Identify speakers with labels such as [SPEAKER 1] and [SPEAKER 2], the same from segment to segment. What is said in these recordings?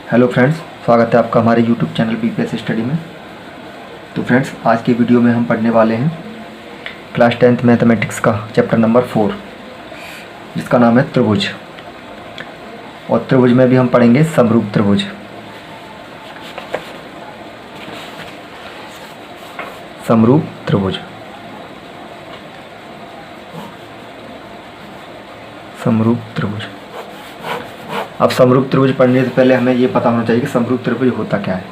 [SPEAKER 1] Hello friends, स्वागत है आपका हमारे यूट्यूब चैनल पीपीएस स्टडी में। तो फ्रेंड्स, आज के वीडियो में हम पढ़ने वाले हैं क्लास 10th मैथमेटिक्स का चैप्टर नंबर 4, जिसका नाम है त्रिभुज। और त्रिभुज में भी हम पढ़ेंगे समरूप त्रिभुज। समरूप त्रिभुज, समरूप त्रिभुज। अब समरूप त्रिभुज पढ़ने से पहले हमें ये पता होना चाहिए कि समरूप त्रिभुज होता क्या है।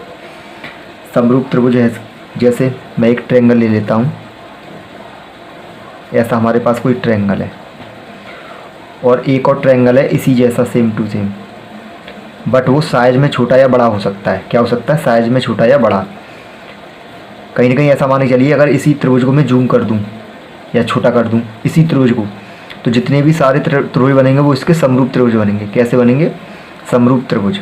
[SPEAKER 1] समरूप त्रिभुज है, जैसे मैं एक ट्रायंगल ले लेता हूँ। ऐसा हमारे पास कोई ट्रायंगल है और एक और ट्रायंगल है इसी जैसा, सेम टू सेम, बट वो साइज में छोटा या बड़ा हो सकता है। क्या हो सकता है? साइज में छोटा या बड़ा। कहीं ना कहीं ऐसा मान के चलिए, अगर इसी त्रिभुज को मैं जूम कर दूँ या छोटा कर दूँ इसी त्रिभुज को, तो जितने भी सारे त्रिभुज बनेंगे वो इसके समरूप त्रिभुज बनेंगे। कैसे बनेंगे? समरूप त्रिभुज।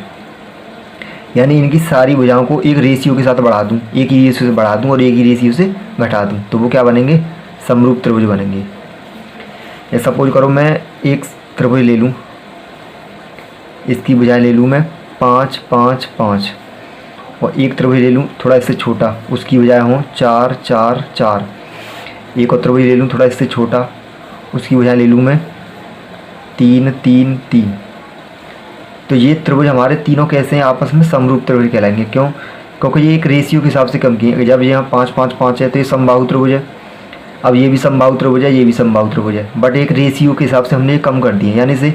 [SPEAKER 1] यानी इनकी सारी भुजाओं को एक रेशियो के साथ बढ़ा दूं, एक ही रेशियो से बढ़ा दूं और एक ही रेशियो से घटा दूं, तो वो क्या बनेंगे? समरूप त्रिभुज बनेंगे। या सपोज करो मैं एक त्रिभुज ले लूँ, इसकी भुजाएं ले लूँ मैं 5, 5, 5, और एक त्रिभुज ले लूँ थोड़ा इससे छोटा, उसकी भुजाएं हों 4, 4, 4। एक और त्रिभुज ले लूँ थोड़ा इससे छोटा, उसकी भुजाएं ले लूँ मैं 3, 3, 3। तो ये त्रिभुज हमारे तीनों कैसे हैं? आपस में समरूप त्रिभुज कहलाएंगे। क्यों? क्योंकि ये एक रेशियो के हिसाब से कम किए। जब यहाँ 5, 5, 5 है तो ये समबाहु त्रिभुज है। अब ये भी समबाहु त्रिभुज है, ये भी समबाहु त्रिभुज है, बट एक रेशियो के हिसाब से हमने ये कम कर दिए। यानी से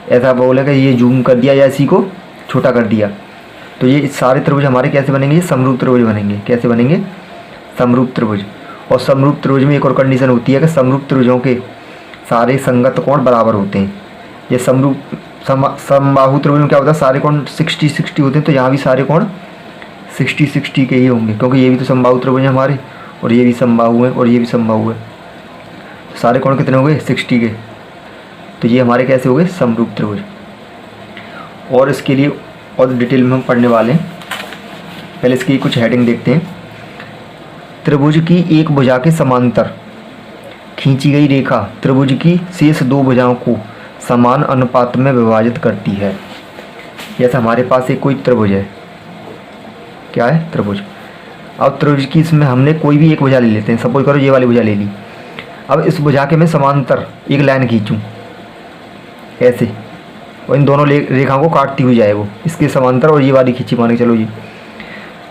[SPEAKER 1] ऐसा बोलेगा ये जूम कर दिया या इसी को छोटा कर दिया, तो ये सारे त्रिभुज हमारे कैसे बनेंगे? ये समरूप त्रिभुज बनेंगे। कैसे बनेंगे? समरूप त्रिभुज। और समरूप त्रिभुज में एक और कंडीशन होती है कि समरूप त्रिभुजों के सारे संगत कोण बराबर होते हैं। ये समबाहु त्रिभुज में क्या होता है? सारे कोण 60, 60 होते हैं, तो यहाँ भी सारे कोण 60, 60 के ही होंगे, क्योंकि ये भी तो समबाहु त्रिभुज है हमारे, और ये भी समबाहु है और ये भी समबाहु है। सारे कोण कितने हो गए? 60 के। तो ये हमारे कैसे हो गए? समरूप त्रिभुज। और इसके लिए और डिटेल में हम पढ़ने वाले हैं। पहले इसकी कुछ हेडिंग देखते हैं। त्रिभुज की एक भुजा के समांतर खींची गई रेखा त्रिभुज की शेष दो भुजाओं को समान अनुपात में विभाजित करती है। जैसे हमारे पास एक कोई त्रिभुज है। क्या है? त्रिभुज। अब त्रिभुज की इसमें हमने कोई भी एक भुजा ले लेते हैं। सपोज करो ये वाली भुजा ले ली। अब इस भुजा के मैं समांतर एक लाइन खींचूं ऐसे, और इन दोनों रेखाओं को काटती हुई जाए वो इसके समांतर, और ये वाली खींची मान के चलो ये,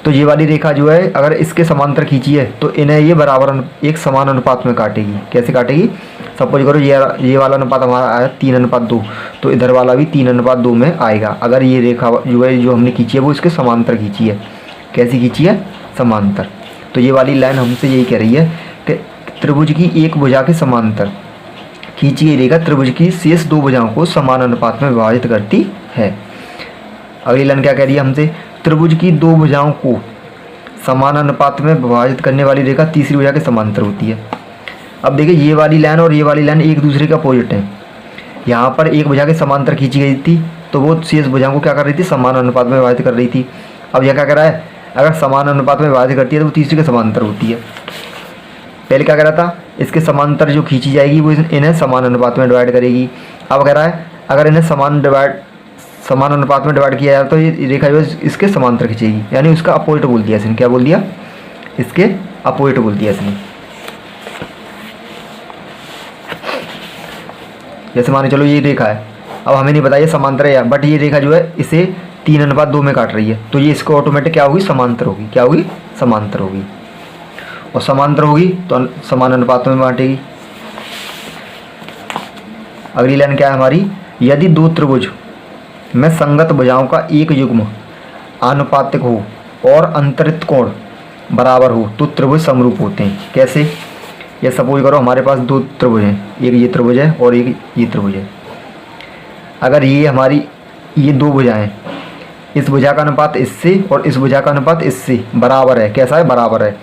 [SPEAKER 1] तो ये वाली रेखा जो है अगर इसके समांतर खींची है तो इन्हें ये बराबर एक समान अनुपात में काटेगी। कैसे काटेगी? सपोज करो ये वाला अनुपात हमारा आया 3:2, तो इधर वाला भी 3:2 में आएगा। अगर ये रेखा जो है जो हमने खींची है वो इसके समांतर खींची है। कैसी खींची है? समांतर। तो ये वाली लाइन हमसे यही कह रही है कि त्रिभुज की एक भुजा के समांतर खींची गई रेखा त्रिभुज की शेष दो भुजाओं को समान अनुपात में विभाजित करती है। अगली लाइन क्या कह रही है हमसे? त्रिभुज की दो भुजाओं को समान अनुपात में विभाजित करने वाली रेखा तीसरी भुजा के समांतर होती है। अब देखिए ये वाली लाइन और ये वाली लाइन एक दूसरे के अपोजिट हैं। यहाँ पर एक भुजा के समांतर खींची गई थी तो वो शेष भुजाओं को क्या कर रही थी? समान अनुपात में विभाजित कर रही थी। अब यह क्या कर रहा है? अगर समान अनुपात में विभाजित करती है तो वो तीसरी के समांतर होती है। पहले क्या कर रहा था? इसके समांतर जो खींची जाएगी वो इन्हें समान अनुपात में डिवाइड करेगी। अब कह रहा है अगर इन्हें समान अनुपात में डिवाइड किया जाए तो ये रेखा जो है इसके समांतर खींचेगी। यानी उसका अपोजिट बोल दिया इसने। क्या बोल दिया? इसके अपोजिट बोल दिया इसने। जैसे माने चलो ये रेखा है, अब हमें नहीं पता ये समांतर है या, बट ये रेखा जो है इसे 3:2 में काट रही है, तो ये इसको ऑटोमेटिक क्या होगी? समांतर होगी। क्या होगी? समांतर होगी। और समांतर होगी तो समान अनुपात में बांटेगी। अगली लाइन क्या है हमारी? यदि दो त्रिभुज में संगत भुजाओं का एक युग्म आनुपातिक हो और अंतरित कोण बराबर हो तो त्रिभुज समरूप होते हैं। कैसे? या सपोज करो हमारे पास दो त्रिभुज हैं, एक ये त्रिभुज है और एक ये त्रिभुज है। अगर ये हमारी ये दो भुजाएं, इस भुजा का अनुपात इससे और इस भुजा का अनुपात इससे बराबर है। कैसा है? बराबर है।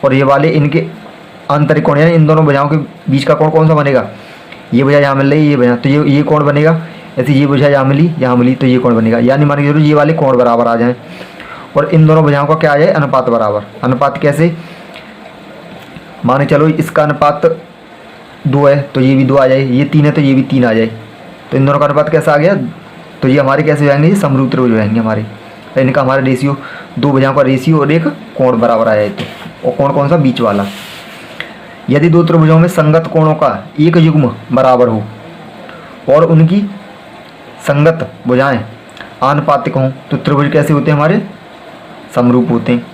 [SPEAKER 1] और ये वाले इनके आंतरिक कोण, यानी इन दोनों भुजाओं के बीच का कोण कौन सा बनेगा? ये भुजा यहाँ मिल रही है, ये भुजा, तो ये कोण बनेगा। ऐसे ये भुजा यहाँ मिली तो ये कोण बनेगा। यानी मान के चलो ये वाले कोण बराबर आ जाएं और इन दोनों भुजाओं का क्या आ जाए? अनुपात बराबर। अनुपात कैसे? मान के चलो इसका अनुपात 2 है तो ये भी 2 आ जाए, ये 3 है तो ये भी 3 आ जाए, तो इन दोनों का अनुपात कैसा आ गया? तो ये हमारे कैसे हो जाएंगे? ये समरूप त्रिभुज हो जाएंगे हमारे। इनका हमारा रेशियो, दो भुजाओं का रेशियो और एक कोण बराबर आ जाए तो, और कोण कौन सा, बीच वाला। यदि दो त्रिभुजों में संगत कोणों का एक युग्म बराबर हो और उनकी संगत भुजाएं आनुपातिक हों तो त्रिभुज कैसे होते हैं हमारे, समरूप होते हैं।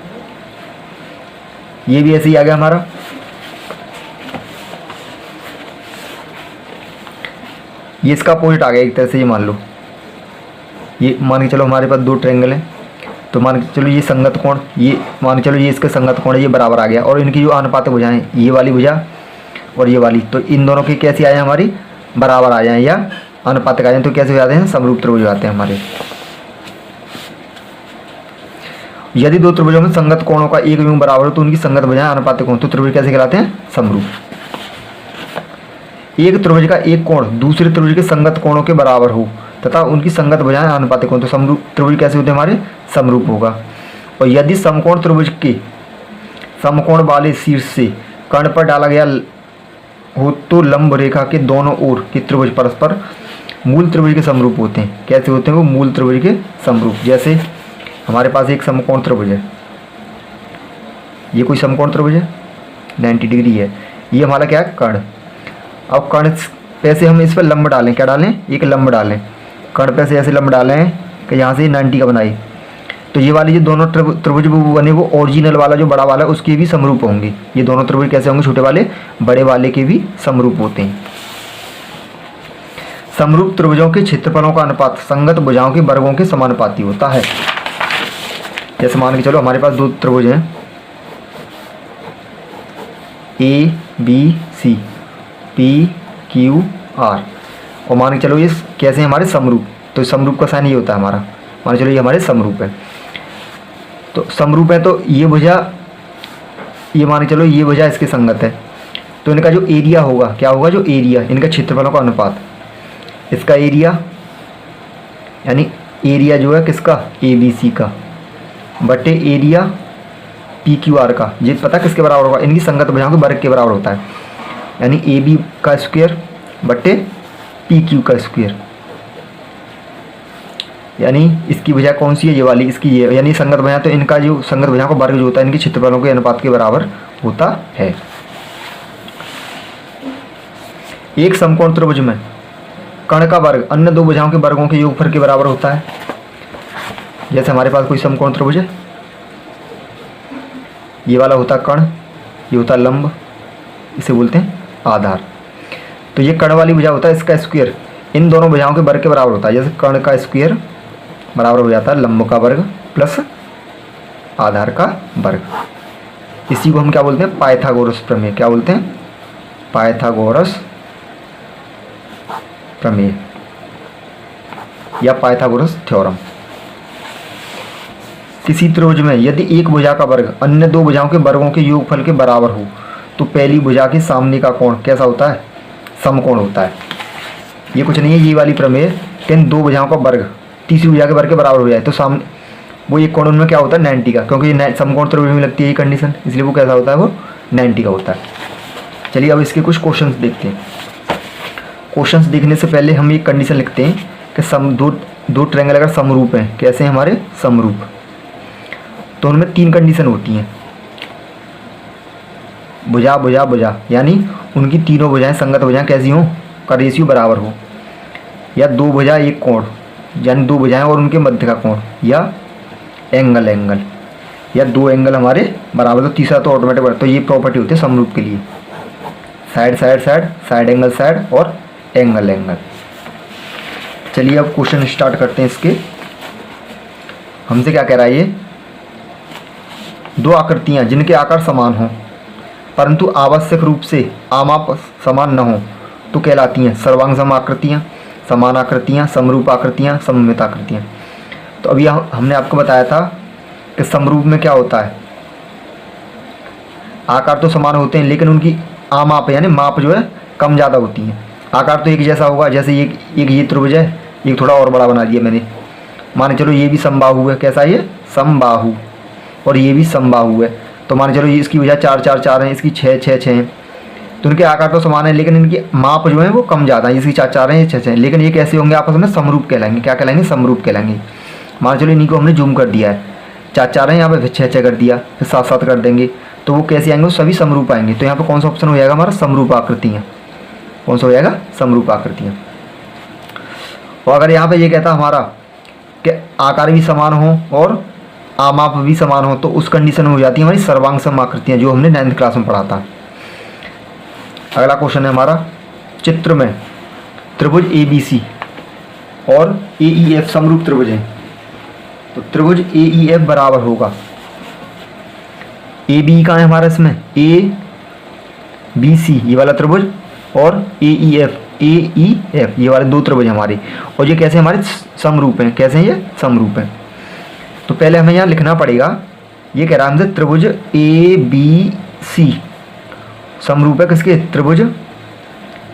[SPEAKER 1] ये भी ऐसे ही आ गया हमारा। ये इसका अपोजिट आ गया एक तरह से। ये मान लो, ये मान के चलो हमारे पास दो ट्रायंगल हैं, तो मान के चलो ये संगत कोण, ये मान के चलो ये इसके संगत कोण है, ये बराबर आ गया। और इनकी जो अनुपातिक भुजाएं, ये वाली भुजा और ये वाली, तो इन दोनों की कैसी आ जाए हमारी, बराबर आ जाए या अनुपातिक आ जाए, तो कैसे हो जाते हैं, समरूप त्रिभुज हो जाते हैं हमारे। यदि दो त्रिभुजों में संगत कोणों का एक युग्म बराबर हो तो उनकी संगत भुजाएं आनुपातिक हों तो त्रिभुज कैसे कहलाते हैं, समरूप। एक त्रिभुज का एक कोण दूसरे त्रिभुज के संगत कोणों के बराबर हो तथा उनकी संगत भुजाएं आनुपातिक हों तो समरूप त्रिभुज कैसे होते हैं हमारे, समरूप होगा। और यदि समकोण त्रिभुज के समकोण वाले शीर्ष से कर्ण पर डाला गया हो तो लंब रेखा के दोनों ओर के त्रिभुज परस्पर मूल त्रिभुज के समरूप होते हैं। कैसे होते हैं वो, मूल त्रिभुज के समरूप। जैसे हमारे पास एक समकोण त्रिभुज है, ये कोई समकोण त्रिभुज है, 90 डिग्री है, ये हमारा क्या है, कर्ण। अब कर्ण पे से हम इस पर लंब डालें, क्या डालें, एक लंब डालें, कर्ण पे से ऐसे लंब डालें कि यहाँ से 90 का बनाई, तो ये वाली जो दोनों त्रिभुज बने वो ओरिजिनल वाला जो बड़ा वाला है उसके भी समरूप होंगे। ये दोनों त्रिभुज कैसे होंगे, छोटे वाले बड़े वाले के भी समरूप होते हैं। समरूप त्रिभुजों के क्षेत्रफलों का अनुपात संगत भुजाओं के वर्गों के समानुपाती होता है। जैसे मान के चलो हमारे पास दो त्रिभुज हैं A B C, P Q R, और मान के चलो ये कैसे हैं हमारे, समरूप। तो समरूप का साइन ये होता है हमारा, मान के चलो ये हमारे समरूप है। तो समरूप है तो ये भुजा, ये मान के चलो ये भुजा इसके संगत है, तो इनका जो एरिया होगा, क्या होगा, जो एरिया, इनका क्षेत्रफलों का अनुपात, इसका एरिया यानी एरिया जो है किसका, ए बी सी का, बटे एरिया पी क्यू आर का, ये पता किसके बराबर होगा, इनकी संगत भुजाओं के वर्ग के बराबर होता है। यानी ए बी का स्क्वायर बटे पी क्यू का स्क्वायर, यानी इसकी भुजा कौन सी है, ये वाली, इसकी ये, यानी संगत भुजा, तो इनका जो संगत भुजाओं का वर्ग जो होता है इनके क्षेत्रफलों के अनुपात के बराबर होता है। एक समकोण त्रिभुज में कर्ण का वर्ग अन्य दो भुजाओं के वर्गों के योगफल के बराबर होता है। जैसे हमारे पास कोई समकोण त्रिभुज है, ये वाला होता कर्ण, ये होता लंब, इसे बोलते हैं आधार। तो ये कर्ण वाली भुजा होता है, इसका स्क्वायर इन दोनों भुजाओं के वर्ग के बराबर होता है। जैसे कर्ण का स्क्वायर बराबर हो जाता है लंब का वर्ग प्लस आधार का वर्ग। इसी को हम क्या बोलते हैं, पाइथागोरस प्रमेय। क्या बोलते हैं, पाइथागोरस प्रमेय या पाइथागोरस थ्योरम। किसी त्रिभुज में यदि एक भुजा का वर्ग अन्य दो भुजाओं के वर्गों के योगफल के बराबर हो तो पहली भुजा के सामने का कोण कैसा होता है, समकोण होता है। ये कुछ नहीं है, ये वाली प्रमेय कि इन दो भुजाओं का वर्ग तीसरी भुजा के वर्ग के बराबर हो जाए तो सामने वो एक कोण उनमें क्या होता है, 90 का, क्योंकि ये समकोण त्रिभुज में लगती है ये कंडीशन, इसलिए वो कैसा होता है, वो 90 का होता है। चलिए अब इसके कुछ क्वेश्चंस देखते हैं। क्वेश्चंस देखने से पहले हम एक कंडीशन लिखते हैं कि दो ट्रायंगल अगर समरूप हैं, कैसे हैं हमारे, समरूप, तो उनमें तीन कंडीशन होती हैं, भुजा भुजा भुजा, यानी उनकी तीनों भुजाएं संगत भुजाएं कैसी हों, का रेशियो बराबर हो, या दो भुजा एक कोण, यानी दो भुजाएं और उनके मध्य का कोण, या एंगल एंगल, या दो एंगल हमारे बराबर, तो तीसरा तो ऑटोमेटिक बराबर। तो ये प्रॉपर्टी होती है समरूप के लिए, side side side, side angle side और एंगल एंगल। चलिए अब क्वेश्चन स्टार्ट करते हैं इसके। हमसे क्या कह रहा है ये, दो आकृतियाँ जिनके आकार समान हों परंतु आवश्यक रूप से आमाप समान न हों तो कहलाती हैं सर्वांग सम आकृतियाँ, समान आकृतियाँ, समरूप आकृतियाँ, सममित आकृतियाँ। तो अभी हमने आपको बताया था कि समरूप में क्या होता है, आकार तो समान होते हैं लेकिन उनकी आमाप यानी माप जो है कम ज़्यादा होती हैं। आकार तो एक जैसा होगा, जैसे एक ये त्रिभुज है, एक थोड़ा और बड़ा बना दिया मैंने, मान चलो ये भी समबाहु है, कैसा ये, समबाहु, और ये भी समबाहु है, तो मान चलो ये इसकी भुजा 4 4 4 है, इसकी 6 6 6 है, तो इनके आकार तो समान है लेकिन इनकी माप जो है वो कम ज़्यादा है, इसकी 4 4 है, ये 6 6 है, लेकिन ये कैसे होंगे आपस में, समरूप कहलाएंगे। क्या कहलाएंगे, समरूप कहलाएंगे। मान चलो इन्हीं को हमने जूम कर दिया है, 4 4 है यहाँ पे, फिर 6 6 कर दिया, फिर 7 7 कर देंगे, तो वो कैसे आएंगे, वो सभी समरूप आएंगे। तो यहाँ पे कौन सा ऑप्शन हो जाएगा हमारा, समरूप आकृतियाँ। कौन सा हो जाएगा, समरूप आकृतियाँ। और अगर यहाँ पे ये कहता हमारा कि आकार भी समान हो और आमाप भी समान हो, तो उस कंडीशन में हो जाती है हमारी सर्वांग सम आकृतियाँ, जो हमने 9th क्लास में पढ़ा था। अगला क्वेश्चन है हमारा, चित्र में त्रिभुज ABC और AEF समरूप त्रिभुज हैं, तो त्रिभुज AEF बराबर होगा, AB कहाँ है हमारा इसमें, ABC ये वाला त्रिभुज, और AEF ये वाले 2 त्रिभुज हमारे, और ये कैसे हमारे समरूप हैं, कैसे हैं ये समरूप हैं। तो पहले हमें यहाँ लिखना पड़ेगा, ये कह रहा है हमसे त्रिभुज ABC समरूप है किसके, त्रिभुज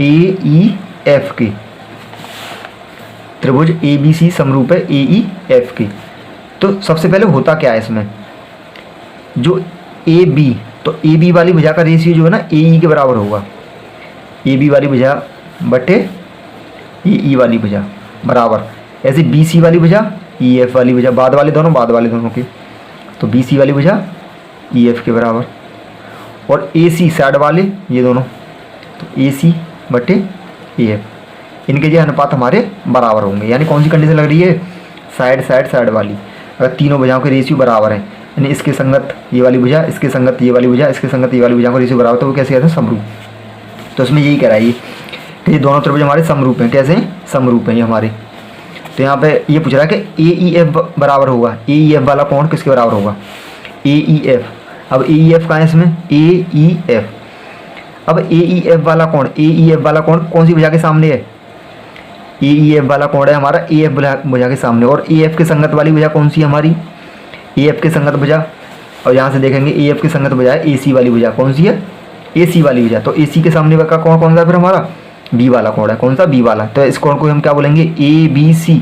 [SPEAKER 1] AEF के, त्रिभुज ABC समरूप है AEF के। तो सबसे पहले होता क्या है इसमें, जो AB, तो AB वाली भुजा का रेशियो जो है ना AE के बराबर होगा, AB वाली भुजा बटे AE वाली भुजा बराबर, ऐसे BC वाली भुजा EF वाली भुजा, बाद वाले दोनों के, तो BC वाली भुजा EF के बराबर, और AC साइड वाले ये दोनों, तो AC बटे AF, इनके ये अनुपात हमारे बराबर होंगे। यानी कौन सी कंडीशन लग रही है, साइड वाली, अगर तीनों भुजाओं के रेशियो बराबर हैं, यानी इसके संगत ये वाली भुजा, इसके संगत ये वाली भुजा, इसके संगत ये वाली भुजा का रेशियो बराबर, तो वो कैसे कहते हैं, समरूप। तो इसमें यही कह रहा है कि ये दोनों त्रिभुज हमारे समरूप हैं, कैसे हैं, समरूप हैं ये हमारे। तो यहाँ पे ये पूछ रहा है कि AEF बराबर होगा, AEF वाला कोण किसके बराबर होगा, AEF। अब AEF कहाँ है इसमें, AEF, अब AEF वाला कोण कौन सी भुजा के सामने है, AEF वाला कोण है हमारा AF भुजा के सामने, और AF के संगत वाली भुजा कौन सी है हमारी, AF के संगत भुजा, और यहाँ से देखेंगे AF के संगत भुजा है AC वाली भुजा, कौन सी है, AC वाली भुजा। तो AC के सामने का कोण कौन सा फिर हमारा, B वाला कोण है, कौन सा, B वाला। तो इस कोण को हम क्या बोलेंगे, ABC।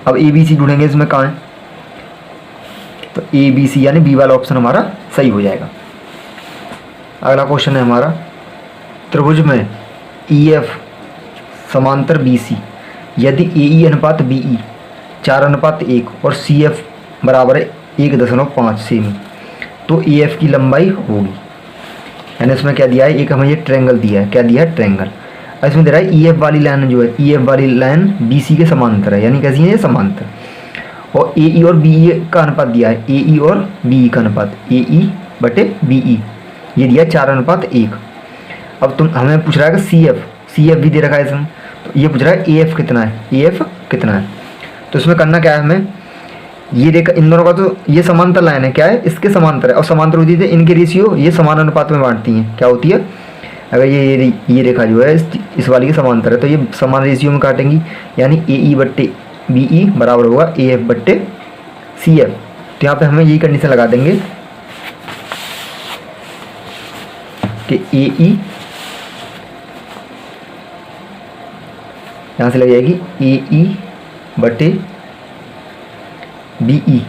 [SPEAKER 1] अब ABC ढूंढेंगे इसमें कहाँ है, तो ABC यानी B वाला ऑप्शन हमारा सही हो जाएगा। अगला क्वेश्चन है हमारा, त्रिभुज में EF समांतर BC यदि AE अनुपात BE 4:1 और CF बराबर है 1.5 सेमी, तो AF की लंबाई होगी। यानी इसमें क्या दिया है, एक हमें ये ट्रायंगल दिया है, क्या दिया है, ट्रायंगल। इसमें दे रहा है EF वाली लाइन जो है, EF वाली लाइन BC के समांतर है, यानी कैसी है ये, समांतर। और AE और BE का अनुपात दिया है, AE और BE का अनुपात, AE बटे BE ये दिया 4:1। अब हमें पूछ रहा है कि CF भी दे रखा है इसमें, तो ये पूछ रहा है AF कितना है, AF कितना है। तो इसमें करना क्या है हमें, ये रेखा इन दोनों का, तो ये समांतर लाइन है, क्या है, इसके समांतर है, और समांतर होती है इनके रेशियो ये समान अनुपात में बांटती हैं, क्या होती है, अगर ये रेखा जो है इस वाली के समांतर है, तो ये समान रेशियो में काटेंगी, यानी AE बट्टे BE बराबर होगा AF बट्टे CF। तो यहाँ पे हमें यही कंडीशन लगा देंगे कि AE यहाँ से लग जाएगी AE बटे BE,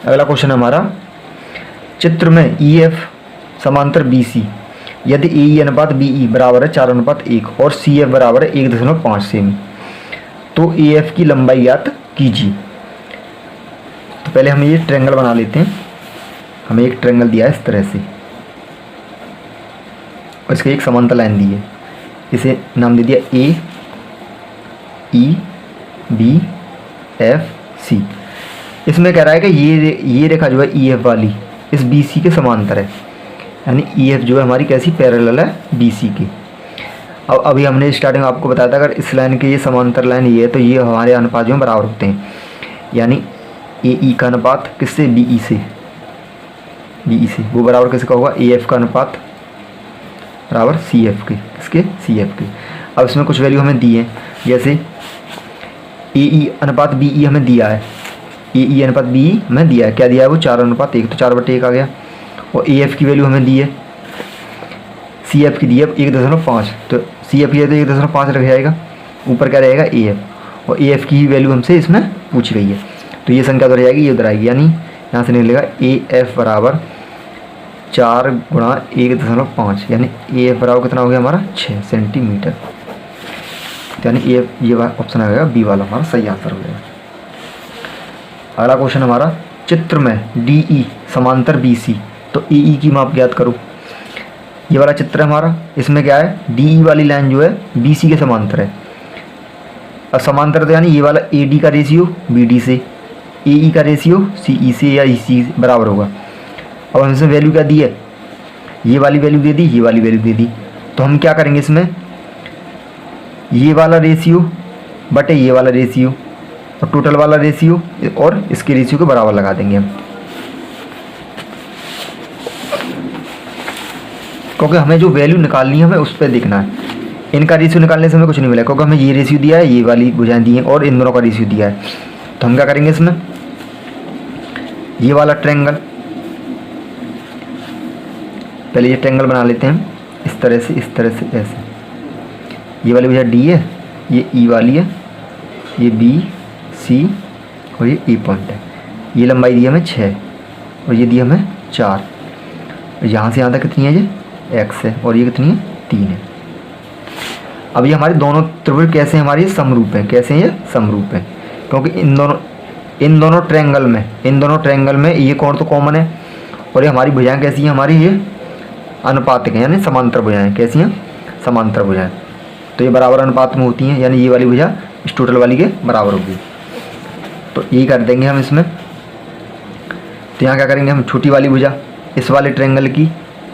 [SPEAKER 1] अगला क्वेश्चन है हमारा, चित्र में EF समांतर BC यदि AE अनुपात BE बराबर है 4:1 और CF बराबर है 1.5 सेमी, तो AF की लंबाई ज्ञात कीजिए। तो पहले हम ये ट्रायंगल बना लेते हैं। हमें एक ट्रायंगल दिया है इस तरह से, और इसके एक समांतर लाइन दी है, इसे नाम दे दिया AEBFC। इसमें कह रहा है कि ये रेखा जो है EF वाली इस BC के समांतर है, यानी EF जो है हमारी कैसी, पैरेलल है BC की। अब अभी हमने स्टार्टिंग में आपको बताया था, अगर इस लाइन के ये समांतर लाइन ये है, तो ये हमारे अनुपात जो बराबर होते हैं, यानी AE का अनुपात किससे, BE से, वो बराबर किसका होगा, AF का अनुपात बराबर CF के, किसके, CF के। अब इसमें कुछ वैल्यू हमें दी है, जैसे AE अनुपात BE हमें दिया है, AE अनुपात BE हमें दिया है, क्या दिया है वो, 4:1, तो 4/1 आ गया। और AF की वैल्यू हमें दी है, CF की दी है 1.5, तो सी एफ है तो 1.5 रख जाएगा, ऊपर क्या रहेगा ए एफ, और ए एफ की ही वैल्यू हमसे इसमें पूछी गई है, तो ये संख्या उधर जाएगी, ये उधर आएगी, यानी यहाँ से निकलेगा ए एफ बराबर 4 गुणा 1.5, यानी ए एफ बराबर कितना हो गया हमारा 6 सेंटीमीटर। यानी ये ऑप्शन आ गया बी वाला हमारा सही आंसर हो जाएगा। अगला क्वेश्चन हमारा, चित्र में डी ई समांतर बी सी, तो ई ई की माप ज्ञात करो। ये वाला चित्र है हमारा, इसमें क्या है, डी ई वाली लाइन जो है बी सी के समांतर है। अब समांतर तो यानी ये वाला ए डी का रेशियो बी डी से, ए ई का रेशियो सी ई से या ई सी बराबर होगा। अब हम इसमें वैल्यू क्या दी है, ये वाली वैल्यू दे दी, ये वाली वैल्यू दे दी, तो हम क्या करेंगे इसमें, ये वाला रेशियो बटे ये वाला रेशियो और टोटल वाला रेशियो और इसके रेशियो के बराबर लगा देंगे हम, क्योंकि हमें जो वैल्यू निकालनी है हमें उस पर देखना है। इनका रेशियो निकालने से हमें कुछ नहीं मिला, क्योंकि हमें ये रेशियो दिया है, ये वाली भुजाएं दी हैं और इन दोनों का रेशियो दिया है। तो हम क्या करेंगे इसमें, ये वाला ट्रायंगल, पहले ये ट्रायंगल बना लेते हैं इस तरह से, इस तरह से, ऐसे। ये वाली भुजा डी है, ये ई वाली है, ये बी सी और ये ई पॉइंट है। ये लंबाई दी हमें 6 और ये दी हमें 4, और यहाँ से यहाँ तक कितनी है, ये x है, और ये कितनी है 3 है। अब ये हमारे दोनों त्रिभुज कैसे हैं, हमारे समरूप हैं। कैसे हैं ये समरूप हैं, क्योंकि इन दोनों ट्रायंगल में ये कोण तो कॉमन है, और ये हमारी भुजाएं कैसी हैं, हमारी ये अनुपातिक हैं, यानी समांतर भुजाएं। कैसी हैं, समांतर भुजाएं, तो ये बराबर अनुपात में होती हैं, यानी ये वाली भुजा इस टोटल वाली के बराबर होगी। तो यही कर देंगे हम इसमें। तो यहाँ क्या करेंगे हम, छोटी वाली भुजा इस वाले ट्रायंगल की,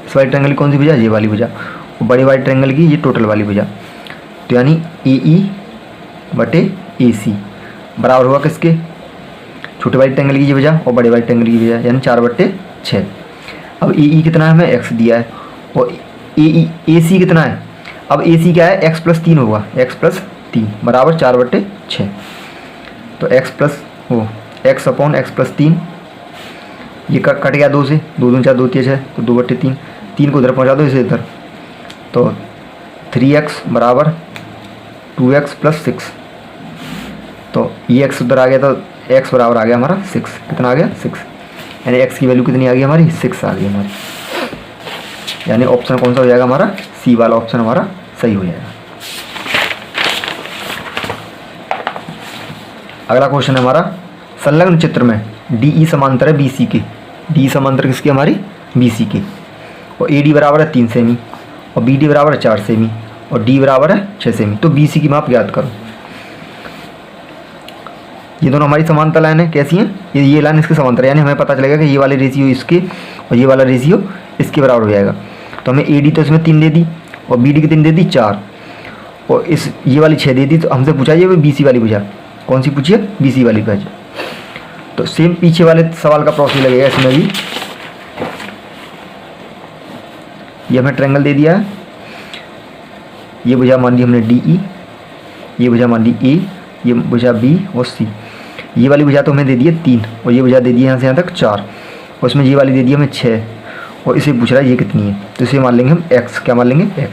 [SPEAKER 1] इस वाली ट्रायंगल की कौन सी भुजा, ये वाली भुजा, और बड़ी वाली ट्रायंगल की ये टोटल वाली भुजा, तो यानी ए ई बटे ए सी बराबर हुआ किसके, छोटी वाली ट्रायंगल की ये भुजा और बड़ी वाली ट्रायंगल की भुजा, यानी 4/6। अब ए ई कितना है, हमें एक्स दिया है, और ए सी कितना है, अब ए सी क्या है, x + 3 होगा, x + 3 बराबर 4/6। तो x + 3, ये कट गया 2 से, 2 दूनी 4, 2 3 6, तो 2/3, 3 को उधर पहुँचा दो, इसे इधर, तो 3x बराबर 2x + 6, तो ये x उधर आ गया, तो x बराबर आ गया हमारा 6, कितना आ गया 6, यानी x की वैल्यू कितनी आ गई हमारी, 6 आ गई हमारी, यानी ऑप्शन कौन सा हो जाएगा हमारा, सी वाला ऑप्शन हमारा सही हो जाएगा। अगला क्वेश्चन है हमारा, संलग्न चित्र में डी ई समांतर है बी सी के, डी समांतर किसकी, हमारी बी सी के, और ए डी बराबर है 3 सेमी, और बी डी बराबर है 4 सेमी, और डी बराबर है 6 सेमी। तो बी सी की माप ज्ञात करो। ये दोनों हमारी समांतर लाइन है, कैसी हैं, ये लाइन इसके समांतर है, यानी हमें पता चलेगा कि ये वाले रेशियो इसके और ये वाला रेशियो इसके बराबर हो जाएगा। तो हमें ए डी तो इसमें 3 दे दी, और बी डी कितनी दे दी 4, और ये वाली 6 दे दी। तो हमसे पूछा ये बी सी वाली भुजा कौन सी पूछी है, बी सी वाली भुजा। तो सेम पीछे वाले सवाल का प्रोसेस लगेगा इसमें भी। ये हमें ट्रायंगल दे दिया है, ये भुजा मान ली हमने डी ई, ये भुजा मान ली ए, ये भुजा बी और सी। ये वाली भुजा तो हमें दे दी है 3, और ये भुजा दे दी है यहाँ से यहाँ तक 4, और उसमें ये वाली दे दी हमें 6, और इसे पूछ रहा है ये कितनी है, तो इसे मान लेंगे हम x। क्या मान लेंगे, x।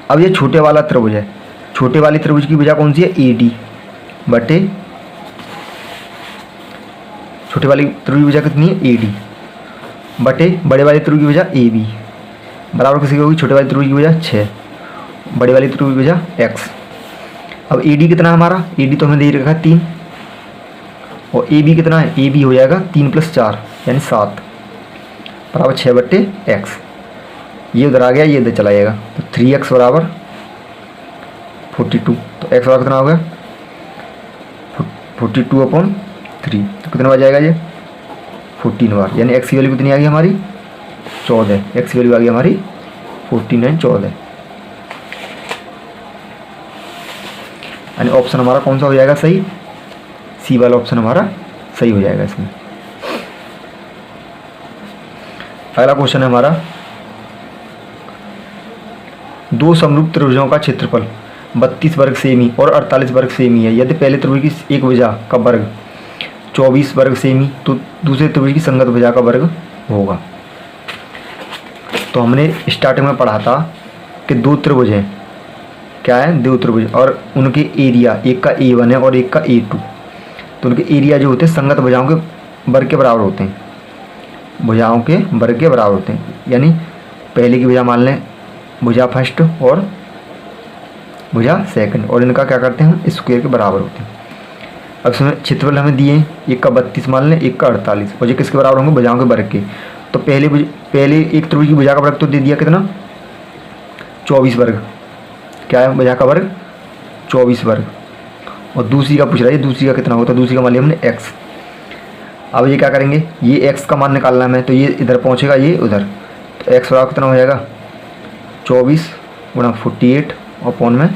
[SPEAKER 1] अब ये छोटे वाला त्रिभुज है, छोटे वाली त्रिभुज की भुजा कौन सी है, ए डी बटे, छोटे वाली त्रिभुज की भुजा कितनी है, ए डी बटे बड़े वाली त्रिभुज की भुजा ए बी बराबर किसी की होगी, छोटे वाली त्रिभुज की भुजा 6, बड़े वाली त्रिभुज की भुजा x। अब ए डी कितना है हमारा, ए डी तो हमें दे रखा है 3, और ए बी कितना है, ए बी हो जाएगा 3 + 4 यानी 7 बराबर 6/x। ये उधर आ गया, ये इधर चला जाएगा, तो 3x बराबर 42, तो x बराबर कितना हो गया 42/3, तो कितना बार जाएगा ये 14 बार, यानी x की वैल्यू कितनी आ गई हमारी 14, x की वैल्यू आ गई हमारी 14 और 14, यानी ऑप्शन हमारा कौन सा हो जाएगा सही, सी वाला ऑप्शन हमारा सही हो जाएगा इसमें। अगला क्वेश्चन है हमारा, 2 समरूप त्रिभुजों का क्षेत्रफल 32 वर्ग सेमी और 48 वर्ग सेमी है। यदि पहले त्रिभुज की एक भुजा का वर्ग 24 वर्ग सेमी, तो दूसरे त्रिभुज की संगत भुजा का वर्ग होगा। तो हमने स्टार्टिंग में पढ़ा था कि दो त्रिभुज हैं, क्या है, दो त्रिभुज, और उनके एरिया, एक का A1 है और एक का A2, तो उनके एरिया जो होते हैं संगत भुजाओं के वर्ग के बराबर होते हैं, भुजाओं के वर्ग के बराबर होते हैं। यानी पहले की भुजा मान लें भुजा फर्स्ट और भुजा सेकंड, और इनका क्या करते हैं हम स्क्वायर के बराबर होते हैं। अब इसमें क्षेत्रफल हमें दिए हैं, एक का 32 मान लें, एक का 48, और ये किसके बराबर होंगे, भुजाओं के वर्ग के। तो पहले एक त्रिभुज की भुजा का वर्ग तो दे दिया कितना, 24 वर्ग, क्या है भुजा का वर्ग 24 वर्ग, और दूसरी का पूछ रहा है दूसरी का कितना होता है, दूसरी का मान लिया हमने x। अब ये क्या करेंगे, ये x का मान निकालना है, तो ये इधर पहुँचेगा, ये उधर, तो x बराबर कितना हो जाएगा 24 गुणा 48 और पौन में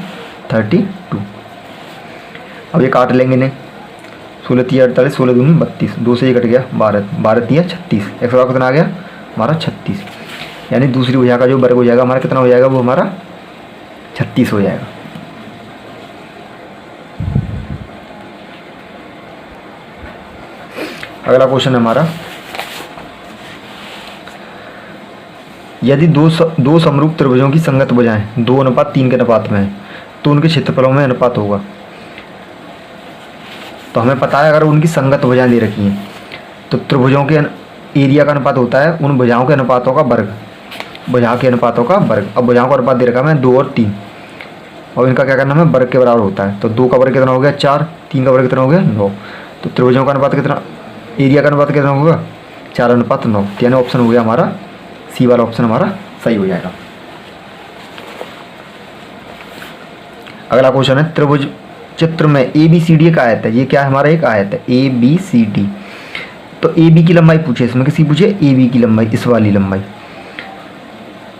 [SPEAKER 1] 32। अब ये काट लेंगे इन्हें, 16 3 48, 16 दूनी 32, 2 से ये कट गया 12, 12 3 36, x बराबर कितना आ गया हमारा 36। यानी दूसरी भुजा का जो वर्ग हो जाएगा हमारा कितना हो जाएगा, वो हमारा 36 हो जाएगा। अगला क्वेश्चन है हमारा, यदि दो समरूप त्रिभुजों की संगत भुजाएं 2:3 के अनुपात में है तो उनके क्षेत्रफलों में अनुपात होगा। तो हमें पता है अगर उनकी संगत भुजाएं दे रखी हैं तो त्रिभुजों के एरिया का अनुपात होता है उन भुजाओं के अनुपातों का वर्ग, भुजाओं के अनुपातों का वर्ग। अब भुजाओं का अनुपात दे रखा है 2 और 3, और इनका क्या करना है, वर्ग के बराबर होता है। तो 2 का वर्ग कितना हो गया 4, 3 का वर्ग कितना हो गया 9, तो त्रिभुजों का अनुपात कितना, एरिया का अनुपात कितना होगा 4:9। यानी ऑप्शन हो गया हमारा सी वाला ऑप्शन हमारा सही हो जाएगा। अगला क्वेश्चन है, त्रिभुज चित्र में ABCD एक आयत है, ये क्या है हमारा एक आयत है ABCD। तो AB की लंबाई पूछे, इसमें किसी पूछे AB की लंबाई, इस वाली लंबाई,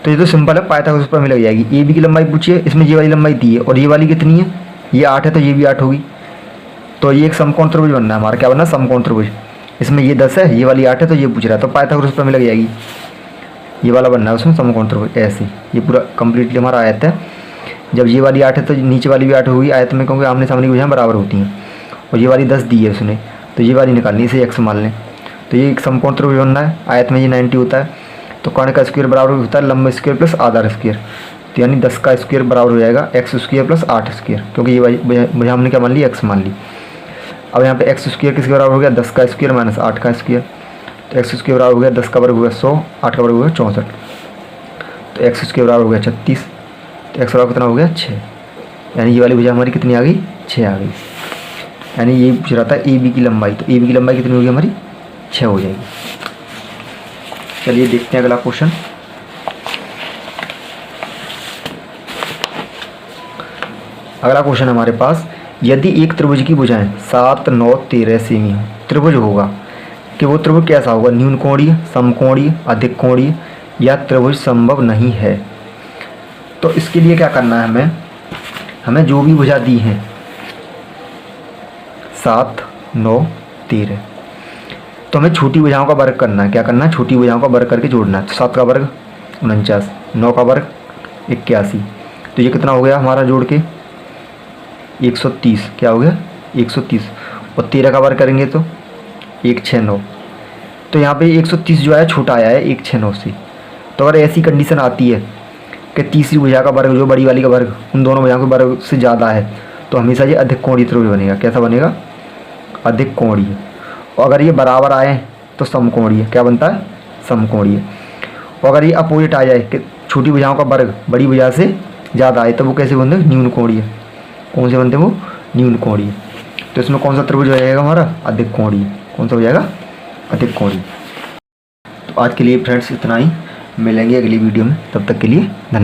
[SPEAKER 1] तो ये तो सिंपल है, पाइथागोरस पर मिल जाएगी। AB की लंबाई पूछिए, इसमें ये वाली लंबाई दी है और ये वाली कितनी है, ये 8 है, तो ये भी 8 होगी। तो ये एक समकोण त्रिभुज बनना है हमारा, क्या बनना, समकोण त्रिभुज। इसमें ये 10 है, ये वाली 8 है, तो ये पूछ रहा है, तो पाइथागोरस पर मिल जाएगी, ये वाला बनना है उसमें समकोण त्रिभुज। ऐसे ये पूरा कंप्लीटली हमारा आयत है। जब ये वाली 8 है तो नीचे वाली भी 8 होगी आयत में, क्योंकि आमने सामने की भुजाएं बराबर होती हैं, और ये वाली 10 दी है उसने, तो ये वाली निकालनी, इसे x मान लें। तो ये एक समकोण त्रिभुज बनना है, आयत में ये 90 होता है, तो कर्ण का स्क्वायर बराबर होता है लंब स्क्वायर प्लस आधार स्क्वायर, तो यानी 10 का स्क्वायर बराबर हो जाएगा x स्क्वायर प्लस 8 स्क्वायर, क्योंकि ये भुजा हमने क्या मान ली, x मान ली। अब यहाँ पे x स्क्वायर किसके बराबर हो गया, 10 का स्क्वायर माइनस 8 का स्क्वायर, तो x स्क्वायर बराबर हो गया 10 का वर्ग हो गया 100, 8 का वर्ग हो गया 64, तो x स्क्वायर बराबर हो गया 36, तो x बराबर कितना हो गया 6। यानी ये वाली भुजा हमारी कितनी आ गई, 6 आ गई। यानी ये पूछ रहा था AB की लंबाई, तो AB की लंबाई कितनी होगी हमारी 6 हो जाएगी। चलिए देखते हैं अगला क्वेश्चन। अगला क्वेश्चन हमारे पास, यदि एक त्रिभुज की भुजाएं 7 9 13 सेमी हो, त्रिभुज होगा कि वो त्रिभुज कैसा होगा, न्यून कोणीय, समकोणीय, अधिक कोणीय, या त्रिभुज संभव नहीं है। तो इसके लिए क्या करना है, हमें जो भी भुजा दी हैं 7 9 13, तो हमें छोटी भुजाओं का वर्ग करना है। क्या करना है, छोटी भुजाओं का वर्ग करके जोड़ना है। तो 7 का वर्ग 49, 9 का वर्ग 81, तो ये कितना हो गया हमारा जोड़ के 130, क्या हो गया 130, और 13 का वर्ग करेंगे तो 169, तो यहाँ पे 130 जो है छोटा आया है 169 से। तो अगर ऐसी कंडीशन आती है कि तीसरी भुजा का वर्ग जो बड़ी वाली का वर्ग उन दोनों भुजाओं के वर्ग से ज़्यादा है, तो हमेशा ये अधिक कोणीय त्रिभुज बनेगा। कैसा बनेगा, अधिक कोणीय। और अगर ये बराबर आए तो समकोणीय, क्या बनता है, समकोणीय। और अगर ये अपोजिट आ जाए कि छोटी भुजाओं का वर्ग बड़ी भुजा से ज़्यादा आए, तो वो कैसे बनते हैं, न्यून कोणीय। कौन से बनते हैं वो, न्यून कोणीय। तो इसमें कौन सा त्रिभुज हो जाएगा हमारा, अधिक कोणीय। कौन सा हो जाएगा, अधिक कोणीय। तो आज के लिए फ्रेंड्स इतना ही, मिलेंगे अगली वीडियो में, तब तक के लिए धन्यवाद।